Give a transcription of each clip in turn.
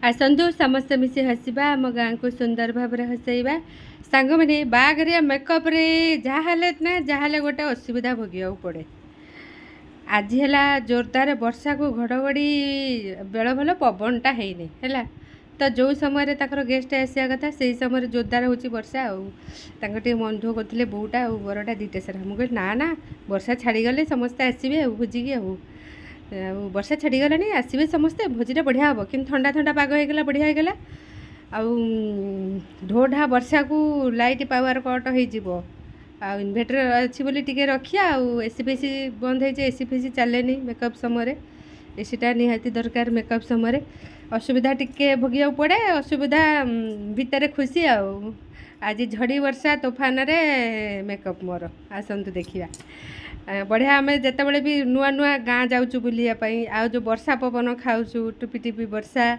आसतु समस्त मिसी हसवा आम गाँ को सुंदर भाव हसैबा सांग मैंने बाघरिया मेकअप रे जहाँ ना जहाँ गोटे असुविधा भोग पड़े। आज है जोरदार वर्षा को घड़घड़ी बेल भल पवनटा है तो जो समय तक गेस्ट आसा कथा से समय जोरदार हो वर्षा आगे मन दुख करते बोटा और बरटा दीटा सारा मुझे ना ना वर्षा छाड़गले समस्ते आसवे भोजिकी वर्षा छाड़गला आसवे समस्ते भोजीटा बढ़िया हम कि ठंडा ठंडा पाग होगा बढ़िया होगा ढोढा वर्षा को लाइट पावर कट हो इन्वर्टर अच्छी बोली टिके रखिया एसी फेसी बंद हो एसी फेसी चले मेकअप समय एसीटा निहाती दरकार मेकअप समय असुविधा टिके भोगिया पड़े असुविधा भितर खुशी आज झड़ी वर्षा तोफान रे मेकअप मोर आसतु देखा बढ़िया आम जिते भी नुआ नुआ गाँ जाऊँ बुलायापी आ जो वर्षा पवन खाऊँ टुपी टिपी वर्षा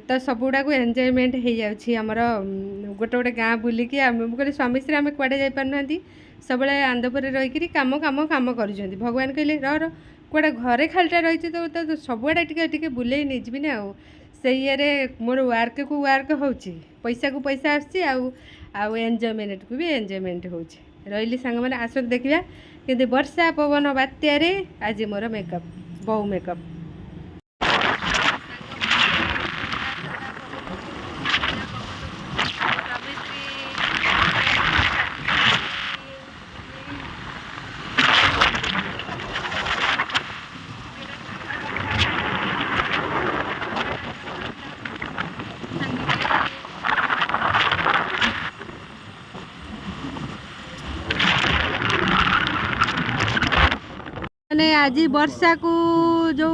तो सब गुड़ा को एंजॉयमेंट हो जामर गोटे गोटे गाँ बुलिकी कहते स्वामी श्री आम कड़े जापारना सब आंदपुर रहीकि कम कम कम कर भगवान कहले कड़े घरे खालटा रही तो सबुआड़े टे बुले नहीं जी ना से ये मोर वर्क को वर्क हो पैसा को पैसा आंजयमेंट को भी एंजॉयमेंट हो रही सांग मैंने आस देखा कि वर्षा पवन बात्यारे आज मोर मेकअप बहु मेकअप मैंने आज वर्षा को जो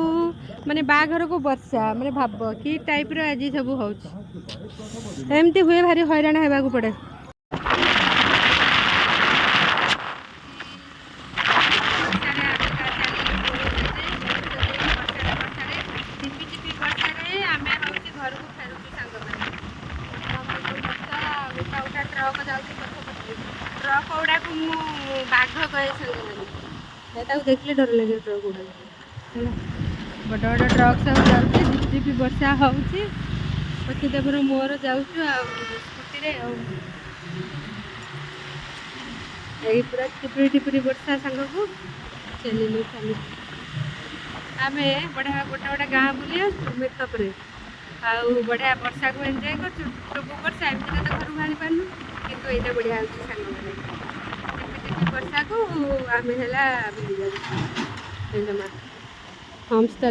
माने बाघर को वर्षा माने भाव कि टाइप रो आज सब होमती हुए भारी हैरान होगा पड़े। ट्रक गुड़ा को बाघ कहे सांग देखले डर लगे ट्रक गुड़ा बड़ बड़ ट्रक सब जाऊँगी झिपझिपी वर्षा होची पतिदेवर मोर जाऊँ स्कूटी पूरा टिपरी टिपरी वर्षा सांग को चलिलु चली आम बढ़िया गोटे गोटे गाँ बुली मेकअप बढ़िया वर्षा को एंजॉय कर वर्षा एमती तो घर बाहरी पार्नु कितु यहाँ बढ़िया हो सांग मैंने वर्षा को आम है बुली जामा होम स्टे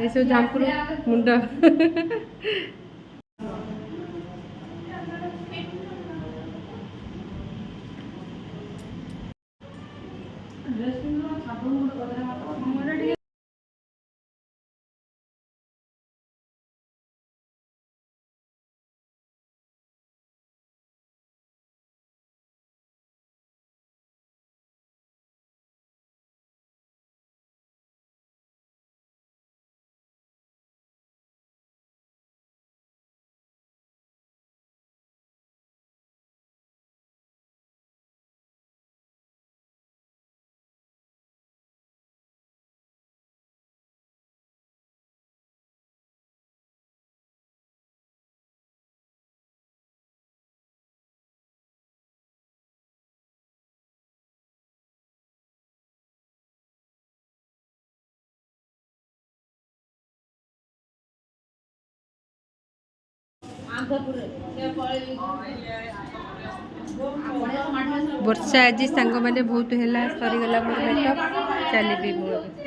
सब जामपुर मुंड वर्षा आज सांग मैंने बहुत है सरीगला मोर मेकअप चली।